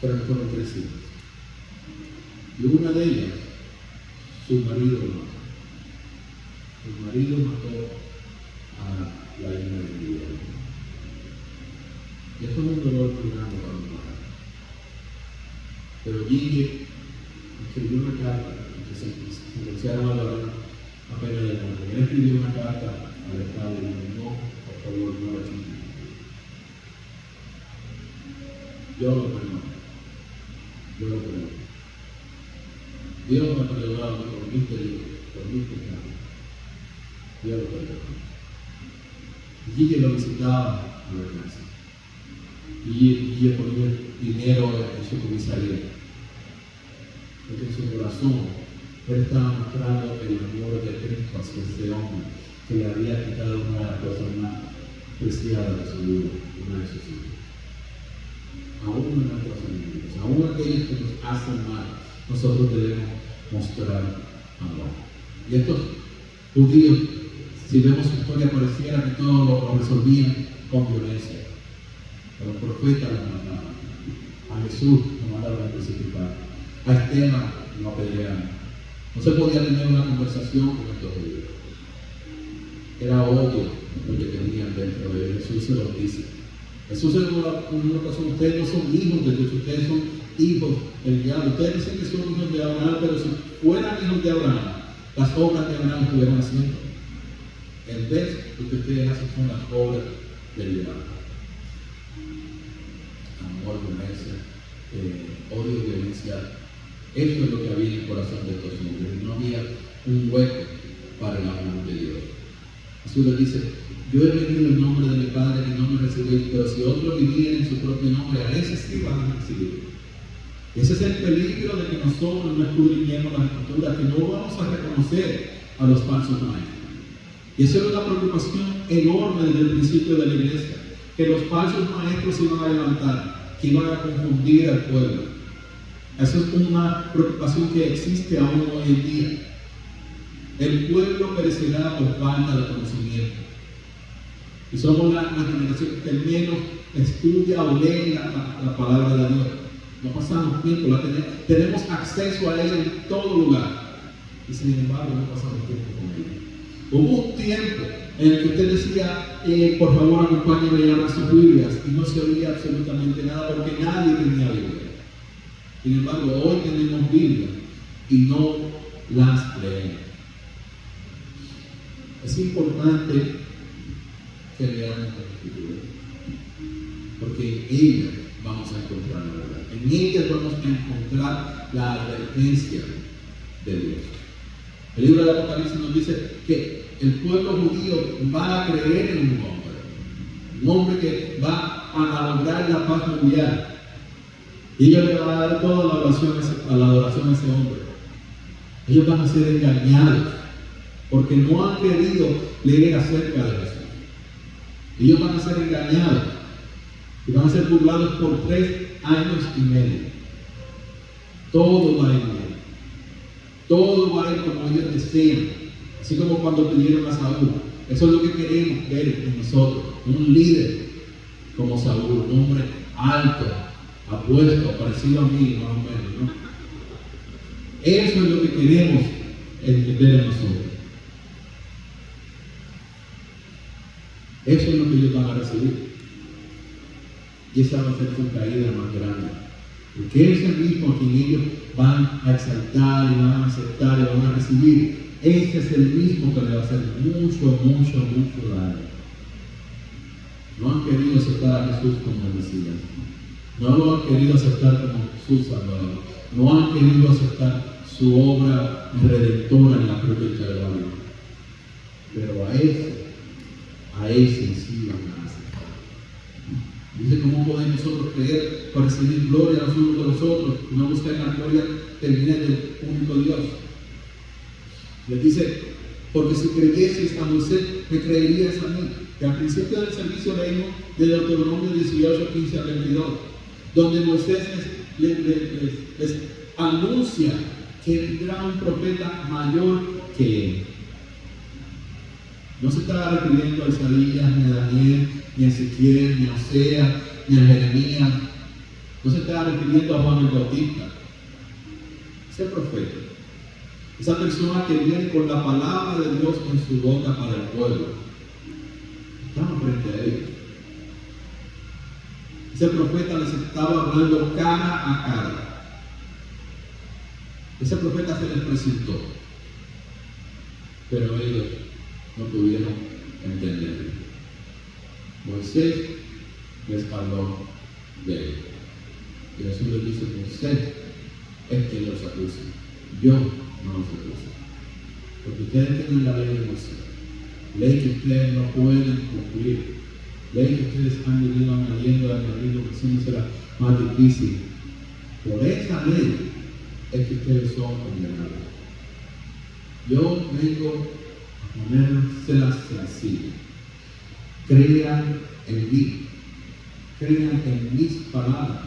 S1: 3 hijas. Y una de ellas, su marido lo mató. Su marido mató a la hija de Guille Hidalgo. Y esto es un dolor muy grande para un padre. Pero Guille escribió una carta que se sentenciaron a la pena de muerte. Él escribió una carta al Estado y dijo, no, por favor, no la chingue. Yo lo perdono. Yo lo perdono. Dios me ha perdonado por mis delitos, por mis pecados. Dios lo perdonó. Guille lo visitaba a la casa. Guille ponía dinero en su comisaría. Porque en su corazón él estaba mostrando el amor de Cristo hacia ese hombre que le había quitado una de las cosas más preciadas de su vida, una de sus hijas. Aún en nuestros enemigos, aún aquellos que nos hacen mal, nosotros debemos mostrar amor. Y estos judíos, si vemos su historia, pareciera que todo lo resolvían con violencia. Pero el profeta los mandaba, a Jesús lo mandaban a crucificar, a Esteban lo apedrearon. No se podía tener una conversación con estos judíos. Era odio lo que tenían dentro de ellos. Jesús se los dice. Jesús en una ocasión, ustedes no son hijos de Dios, ustedes son hijos del diablo. Ustedes dicen que son hijos de Abraham, pero si fueran hijos de Abraham, las obras de Abraham estuvieran haciendo. En vez de lo que ustedes hacen son las obras de liberar. Amor, violencia, odio, violencia. Eso es lo que había en el corazón de estos hombres. No había un hueco para el amor de Dios. Jesús les dice: yo he venido en nombre de mi Padre que no me recibéis, pero si otros vivieren en su propio nombre, a ese sí van a recibir. Ese es el peligro de que nosotros no escudriñemos la Escritura, que no vamos a reconocer a los falsos maestros. Y eso era una preocupación enorme desde el principio de la iglesia, que los falsos maestros se iban a levantar, que iban a confundir al pueblo. Esa es una preocupación que existe aún hoy en día. El pueblo perecerá por falta de conocimiento. Y somos la generación que menos estudia o lee la palabra de Dios. No pasamos tiempo, tenemos acceso a ella en todo lugar. Y sin embargo, no pasamos tiempo con ella. Hubo un tiempo en el que usted decía: por favor, acompáñame a abrir sus Biblias, y no se oía absolutamente nada porque nadie tenía Biblia. Sin embargo, hoy tenemos Biblia y no las leemos. Es importante que leamos la Escritura, porque en ella vamos a encontrar la verdad. En ella vamos a encontrar la advertencia de Dios. El libro del Apocalipsis nos dice que el pueblo judío va a creer en un hombre que va a lograr la paz mundial. Y ellos le van a dar toda la adoración a ese hombre. Ellos van a ser engañados porque no han querido leer acerca de Jesús. Ellos van a ser engañados y van a ser burlados por 3 años y medio. Todo va a ir bien. Todo va a ir como ellos desean. Así como cuando pidieron a Saúl. Eso es lo que queremos ver en nosotros. Un líder como Saúl, un hombre alto, apuesto, parecido a mí, más o menos, ¿no? Eso es lo que queremos ver en nosotros. Eso es lo que ellos van a recibir. Y esa va a ser su caída más grande. Porque ese mismo a quien ellos van a exaltar y van a aceptar y van a recibir, ese es el mismo que le va a hacer mucho daño. No han querido aceptar a Jesús como el Mesías. No lo han querido aceptar como su Salvador. No han querido aceptar su obra redentora en la cruz del Calvario. Pero a ese sí van a aceptar. Dice: ¿cómo podemos nosotros creer para recibir gloria a los unos de los otros y no buscar la gloria que viene del único Dios? Les dice: porque si creyeseis a Moisés, me creerías a mí. Que al principio del servicio leímos de Deuteronomio 18, 15 al 22, donde Moisés les anuncia que vendrá un profeta mayor que él. No se estaba refiriendo a Isaías, ni a Daniel, ni a Ezequiel, ni a Oseas, ni a Jeremías. No se estaba refiriendo a Juan el Bautista. Ese profeta, esa persona que viene con la palabra de Dios en su boca para el pueblo, estamos frente a él. Ese profeta les estaba hablando cara a cara. Ese profeta se les presentó, pero ellos no pudieron entenderlo. Moisés les habló de él. Y Jesús les dice: Moisés es quien los acusa. Yo no los acuso. Porque ustedes tienen la ley de Moisés. Ley que ustedes no pueden cumplir. Ley que ustedes han venido añadiendo, haciéndosela más difícil. Por esa ley es que ustedes son condenados. Yo vengo a ponérselas sencillas. Crean en mí. Crean en mis palabras.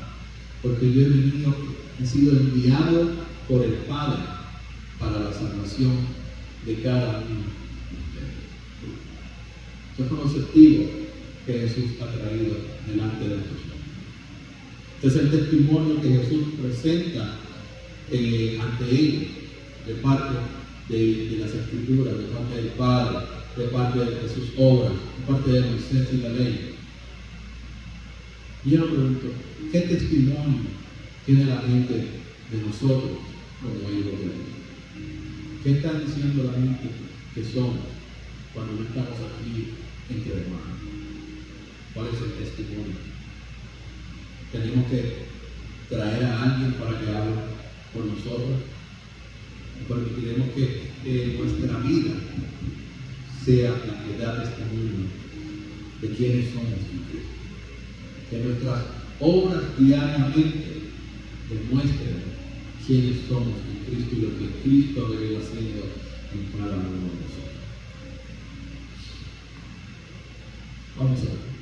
S1: Porque yo he sido enviado por el Padre para la salvación de cada uno de ustedes. Estos son los testigos que Jesús ha traído delante de nosotros. Este es el testimonio que Jesús presenta ante ellos, de parte de las Escrituras, de parte del Padre, de parte de sus obras, de parte de Moisés y la ley. Y yo me pregunto: ¿qué testimonio tiene la gente de nosotros como hijos de Dios? ¿Qué están diciendo la gente que somos cuando no estamos aquí entre hermanos? ¿Cuál es el testimonio? Tenemos que traer a alguien para que hable por nosotros. Permitiremos que nuestra vida sea la que da testimonio de quiénes somos en Cristo. Que nuestras obras diariamente demuestren quiénes somos en Cristo y lo que Cristo ha venido haciendo en cada uno de nosotros. Vamos a ver.